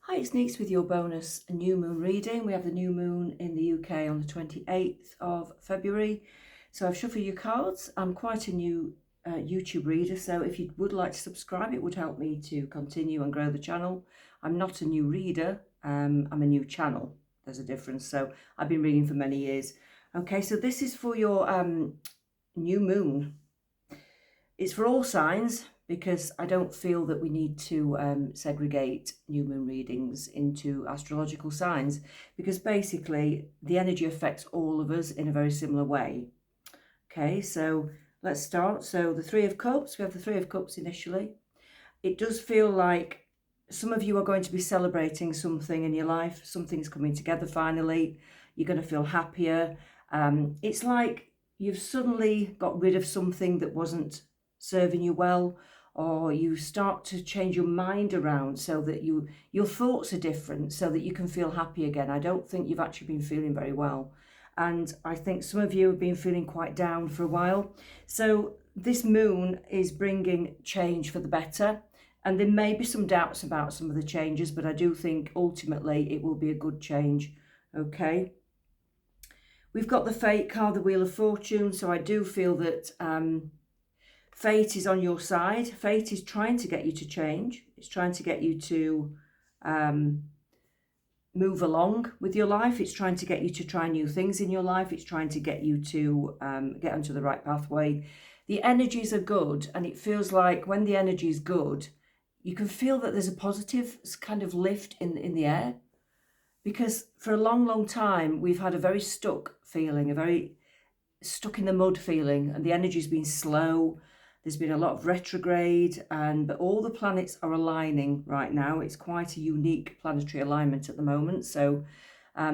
Hi, it's Neeks with your bonus new moon reading. We have the new moon in the UK on the 28th of February. So I've shuffled your cards. I'm quite a new YouTube reader, so if you would like to subscribe, it would help me to continue and grow the channel. I'm not a new reader, I'm a new channel. There's a difference. So I've been reading for many years. Okay, so this is for your new moon. It's for all signs, because I don't feel that we need to segregate new moon readings into astrological signs, because basically the energy affects all of us in a very similar way. Okay, so let's start. So the Three of Cups, we have the Three of Cups initially. It does feel like some of you are going to be celebrating something in your life. Something's coming together finally. You're going to feel happier. It's like you've suddenly got rid of something that wasn't serving you well, or you start to change your mind around so that your thoughts are different, so that you can feel happy again. I don't think you've actually been feeling very well, and I think some of you have been feeling quite down for a while. So this moon is bringing change for the better, and there may be some doubts about some of the changes, but I do think ultimately it will be a good change. Okay, we've got the Fate card, the Wheel of Fortune. So I do feel that fate is on your side. Fate is trying to get you to change. It's trying to get you to move along with your life. It's trying to get you to try new things in your life. It's trying to get you to get onto the right pathway. The energies are good, and it feels like when the energy is good, you can feel that there's a positive kind of lift in the air. Because for a long, long time, we've had a very stuck feeling, a very stuck in the mud feeling, and the energy's been slow. There's been a lot of retrograde, but all the planets are aligning right now. It's quite a unique planetary alignment at the moment, so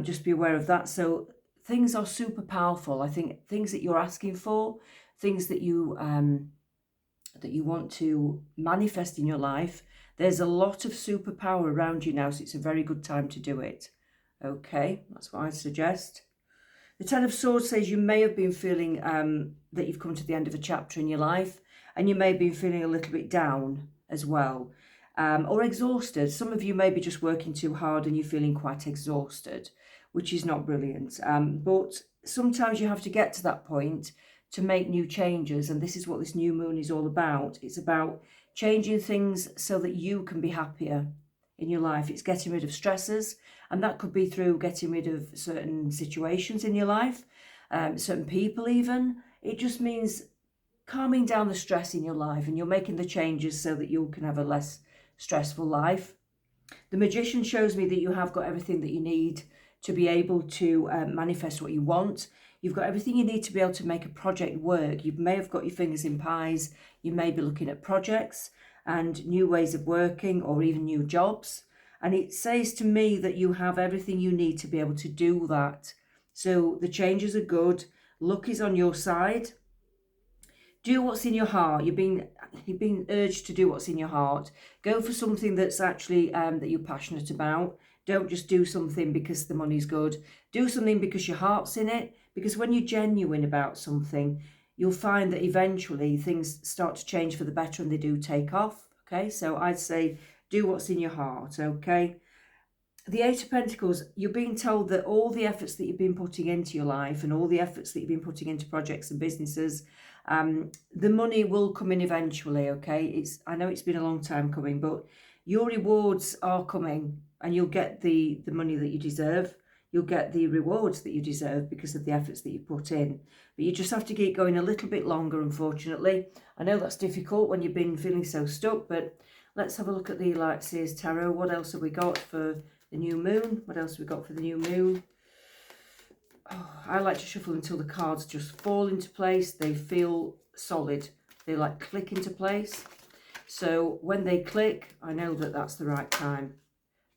just be aware of that. So things are super powerful. I think things that you're asking for, things that you want to manifest in your life, there's a lot of superpower around you now, so it's a very good time to do it. Okay, that's what I suggest. The Ten of Swords says you may have been feeling that you've come to the end of a chapter in your life, and you may have been feeling a little bit down as well, or exhausted. Some of you may be just working too hard and you're feeling quite exhausted, which is not brilliant. But sometimes you have to get to that point to make new changes, and this is what this new moon is all about. It's about changing things so that you can be happier in your life. It's getting rid of stressors, and that could be through getting rid of certain situations in your life, certain people even. It just means calming down the stress in your life, and you're making the changes so that you can have a less stressful life. The Magician shows me that you have got everything that you need to be able to manifest what you want. You've got everything you need to be able to make a project work. You may have got your fingers in pies. You may be looking at projects and new ways of working, or even new jobs. And it says to me that you have everything you need to be able to do that. So the changes are good. Luck is on your side. Do what's in your heart. You've been urged to do what's in your heart. Go for something that's actually that you're passionate about. Don't just do something because the money's good. Do something because your heart's in it. Because when you're genuine about something, you'll find that eventually things start to change for the better, and they do take off. Okay, so I'd say do what's in your heart. Okay. The Eight of Pentacles, you're being told that all the efforts that you've been putting into your life, and all the efforts that you've been putting into projects and businesses, the money will come in eventually. Okay, I know it's been a long time coming, but your rewards are coming, and you'll get the money that you deserve. You'll get the rewards that you deserve because of the efforts that you put in. But you just have to keep going a little bit longer, unfortunately. I know that's difficult when you've been feeling so stuck, but let's have a look at the Light Seers Tarot. What else have we got for the new moon? What else have we got for the new moon? Oh, I like to shuffle until the cards just fall into place. They feel solid. They like click into place. So when they click, I know that that's the right time.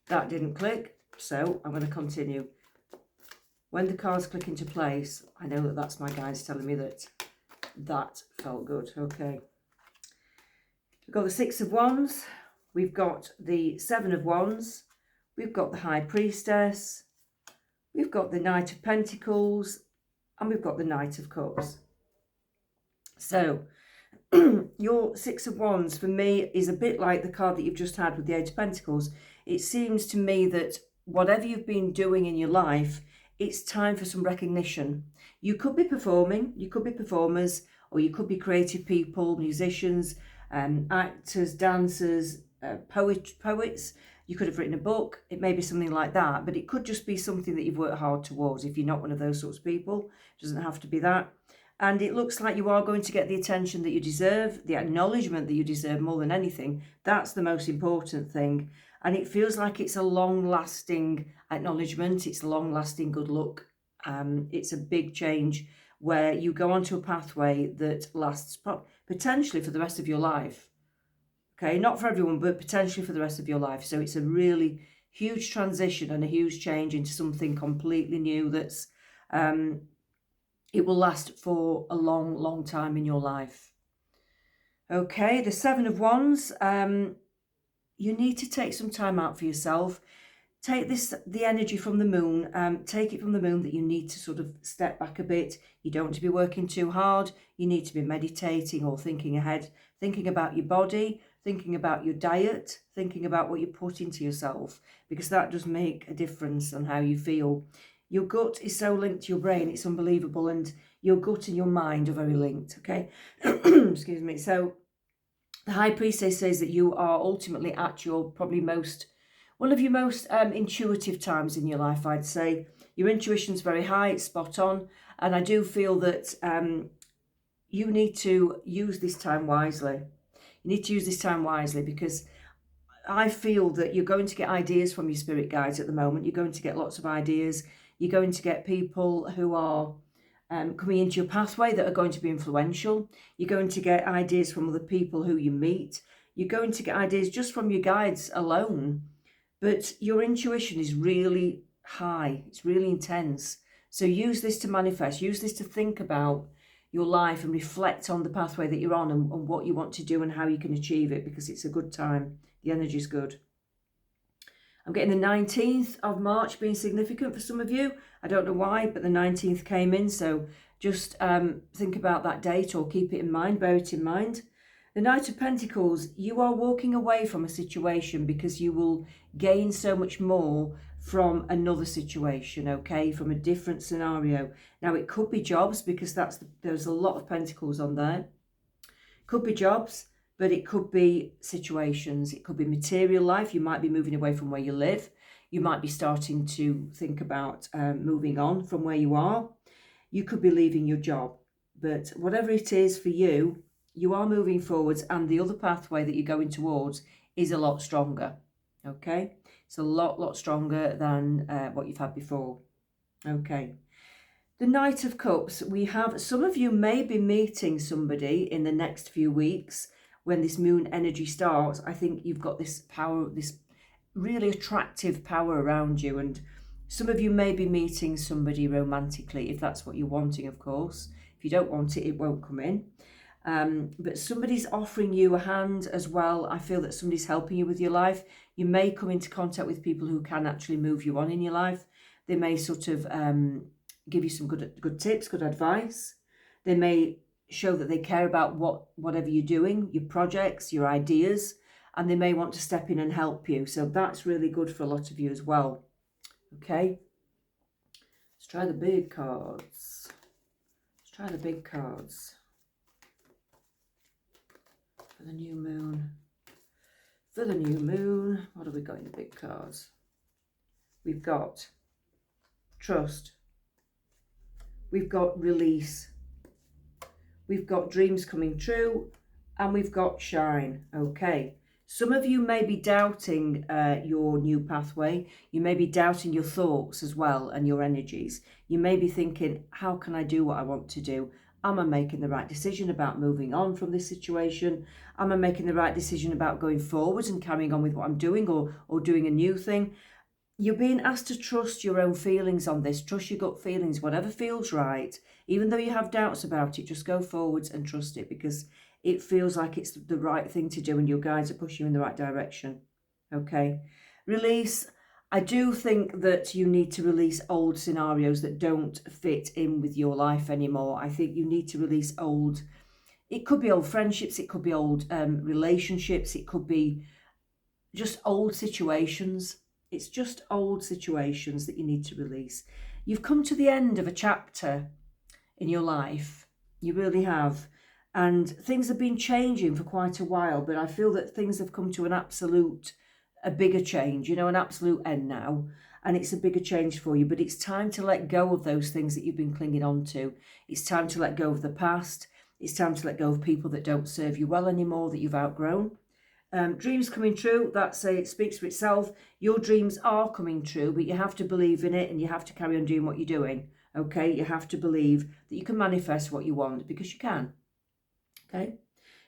That didn't click, so I'm going to continue. When the cards click into place, I know that that's my guides telling me that that felt good. Okay. We've got the Six of Wands. We've got the Seven of Wands. We've got the High Priestess. We've got the Knight of Pentacles. And we've got the Knight of Cups. So your Six of Wands for me is a bit like the card that you've just had with the Eight of Pentacles. It seems to me that whatever you've been doing in your life, it's time for some recognition. You could be performing, you could be performers, or you could be creative people, musicians, actors, dancers, poets. You could have written a book. It may be something like that, but it could just be something that you've worked hard towards. If you're not one of those sorts of people, it doesn't have to be that. And it looks like you are going to get the attention that you deserve, the acknowledgement that you deserve more than anything. That's the most important thing. And it feels like it's a long-lasting acknowledgement. It's long-lasting good luck. It's a big change where you go onto a pathway that lasts potentially for the rest of your life. Okay, not for everyone, but potentially for the rest of your life. So it's a really huge transition and a huge change into something completely new that's it will last for a long, long time in your life. Okay, the Seven of Wands. You need to take some time out for yourself. Take the energy from the moon. Take it from the moon that you need to sort of step back a bit. You don't want to be working too hard. You need to be meditating or thinking ahead, thinking about your body, thinking about your diet, thinking about what you put into yourself, because that does make a difference on how you feel. Your gut is so linked to your brain, it's unbelievable, and your gut and your mind are very linked, okay? Excuse me. So the High Priestess says that you are ultimately at your one of your most intuitive times in your life, I'd say. Your intuition's very high, it's spot on, and I do feel that you need to use this time wisely. You need to use this time wisely, because I feel that you're going to get ideas from your spirit guides at the moment. You're going to get lots of ideas. You're going to get people who are coming into your pathway that are going to be influential. You're going to get ideas from other people who you meet. You're going to get ideas just from your guides alone. But your intuition is really high. It's really intense. So use this to manifest. Use this to think about your life and reflect on the pathway that you're on and what you want to do and how you can achieve it, because it's a good time. The energy is good. I'm getting the 19th of March being significant for some of you. I don't know why, but the 19th came in. So just think about that date or keep it in mind, bear it in mind. The Knight of Pentacles, you are walking away from a situation because you will gain so much more from another situation, okay, from a different scenario. Now, it could be jobs, because there's a lot of pentacles on there. Could be jobs, but it could be situations. It could be material life. You might be moving away from where you live. You might be starting to think about moving on from where you are. You could be leaving your job. But whatever it is for you, you are moving forwards, and the other pathway that you're going towards is a lot stronger, okay? It's a lot stronger than what you've had before, okay? The Knight of Cups, we have, some of you may be meeting somebody in the next few weeks when this moon energy starts. I think you've got this power, this really attractive power around you, and some of you may be meeting somebody romantically, if that's what you're wanting, of course. If you don't want it, it won't come in. But somebody's offering you a hand as well. I feel that somebody's helping you with your life. You may come into contact with people who can actually move you on in your life. They may sort of give you some good tips, good advice. They may show that they care about whatever you're doing, your projects, your ideas, and they may want to step in and help you. So that's really good for a lot of you as well. Okay, let's try the big cards. Let's try the big cards for the new moon. For the new moon, what have we got in the big cards? We've got trust. We've got release. We've got dreams coming true, and we've got shine. Okay. Some of you may be doubting your new pathway. You may be doubting your thoughts as well and your energies. You may be thinking, how can I do what I want to do? Am I making the right decision about moving on from this situation? Am I making the right decision about going forward and carrying on with what I'm doing, or doing a new thing? You're being asked to trust your own feelings on this. Trust your gut feelings, whatever feels right. Even though you have doubts about it, just go forwards and trust it, because it feels like it's the right thing to do and your guides are pushing you in the right direction. Okay. Release. I do think that you need to release old scenarios that don't fit in with your life anymore. I think you need to release it could be old friendships, it could be old relationships, it could be just old situations. It's just old situations that you need to release. You've come to the end of a chapter in your life. You really have. And things have been changing for quite a while, but I feel that things have come to a bigger change, an absolute end now. And it's a bigger change for you, but it's time to let go of those things that you've been clinging on to. It's time to let go of the past. It's time to let go of people that don't serve you well anymore, that you've outgrown. Dreams coming true, it speaks for itself. Your dreams are coming true, but you have to believe in it and you have to carry on doing what you're doing. Okay, you have to believe that you can manifest what you want, because you can. Okay,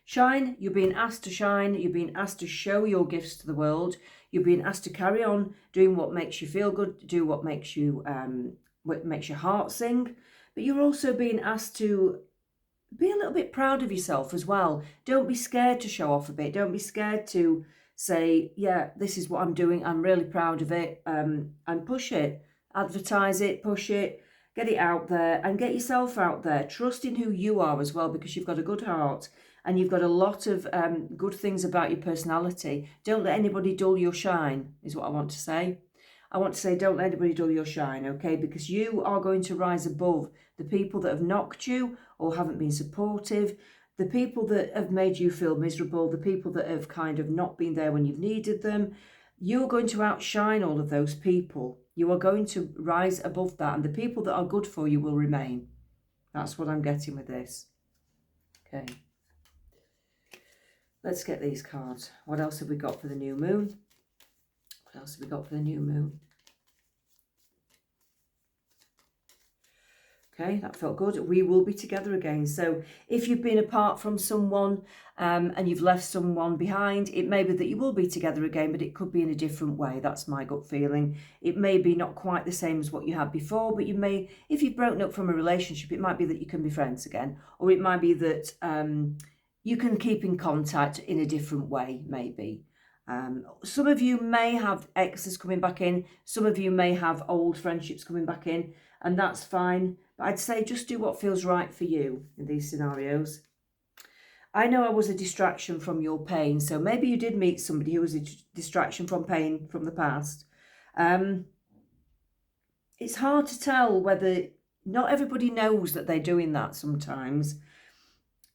shine. You're being asked to shine. You're being asked to show your gifts to the world. You're being asked to carry on doing what makes you feel good, do what makes your heart sing. But you're also being asked to be a little bit proud of yourself as well. Don't be scared to show off a bit. Don't be scared to say, yeah, this is what I'm doing. I'm really proud of it. And push it, advertise it, push it, get it out there and get yourself out there. Trust in who you are as well, because you've got a good heart and you've got a lot of good things about your personality. Don't let anybody dull your shine, is what I want to say. I want to say, don't let anybody dull your shine, okay? Because you are going to rise above the people that have knocked you or haven't been supportive, the people that have made you feel miserable, the people that have kind of not been there when you've needed them. You're going to outshine all of those people. You are going to rise above that, and the people that are good for you will remain. That's what I'm getting with this. Okay. Let's get these cards. What else have we got for the new moon? What else have we got for the new moon? Okay, that felt good. We will be together again. So if you've been apart from someone and you've left someone behind, it may be that you will be together again, but it could be in a different way. That's my gut feeling. It may be not quite the same as what you had before, but you may, if you've broken up from a relationship, it might be that you can be friends again, or it might be that you can keep in contact in a different way, maybe. Some of you may have exes coming back in. Some of you may have old friendships coming back in, and that's fine. But I'd say just do what feels right for you in these scenarios. I know I was a distraction from your pain, so maybe you did meet somebody who was a distraction from pain from the past. It's hard to tell whether, not everybody knows that they're doing that sometimes.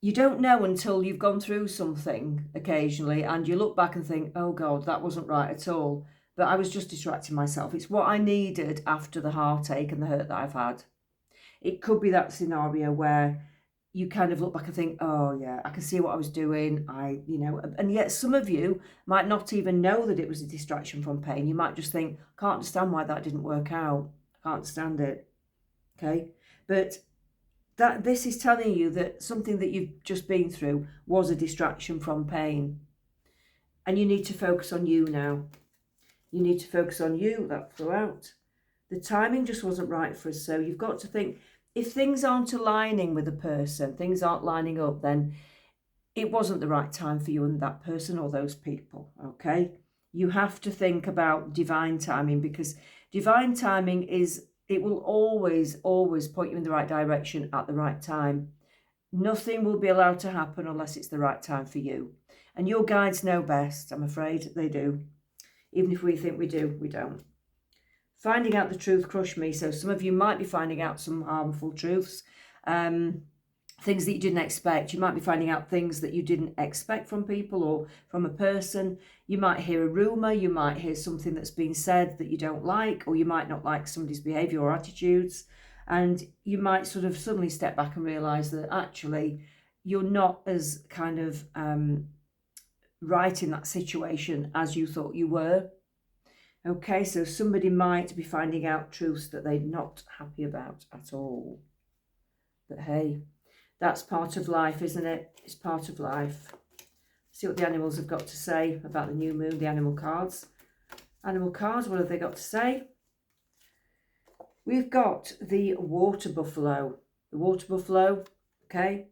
You don't know until you've gone through something occasionally and you look back and think, oh God, that wasn't right at all. But I was just distracting myself. It's what I needed after the heartache and the hurt that I've had. It could be that scenario where you kind of look back and think, oh yeah, I can see what I was doing. And yet some of you might not even know that it was a distraction from pain. You might just think, can't understand why that didn't work out. I can't understand it. Okay. But that this is telling you that something that you've just been through was a distraction from pain. And you need to focus on you now. You need to focus on you. That flew out. The timing just wasn't right for us. So you've got to think, if things aren't aligning with a person, things aren't lining up, then it wasn't the right time for you and that person or those people, okay? You have to think about divine timing, because divine timing it will always, always point you in the right direction at the right time. Nothing will be allowed to happen unless it's the right time for you. And your guides know best, I'm afraid. They do. Even if we think we do, we don't. Finding out the truth crushed me. So some of you might be finding out some harmful truths, things that you didn't expect. You might be finding out things that you didn't expect from people or from a person. You might hear a rumour. You might hear something that's been said that you don't like, or you might not like somebody's behaviour or attitudes. And you might sort of suddenly step back and realise that actually you're not as kind of right in that situation as you thought you were. Okay, so somebody might be finding out truths that they're not happy about at all. But hey, that's part of life, isn't it? It's part of life. See what the animals have got to say about the new moon, the animal cards. Animal cards, what have they got to say? We've got the water buffalo. The water buffalo, okay?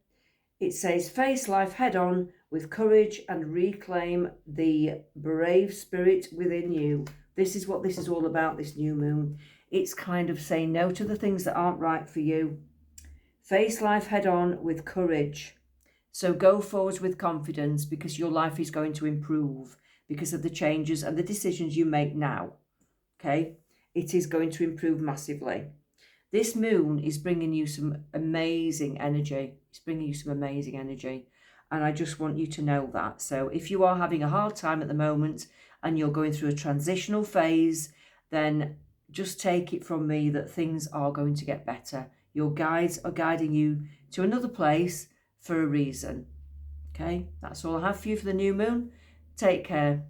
It says, face life head on with courage and reclaim the brave spirit within you. This is what this is all about, this new moon. It's kind of saying no to the things that aren't right for you. Face life head on with courage. So go forwards with confidence, because your life is going to improve, because of the changes and the decisions you make now. Okay, it is going to improve massively. This moon is bringing you some amazing energy. It's bringing you some amazing energy. And I just want you to know that. So if you are having a hard time at the moment and you're going through a transitional phase, then just take it from me that things are going to get better. Your guides are guiding you to another place for a reason. Okay, that's all I have for you for the new moon. Take care.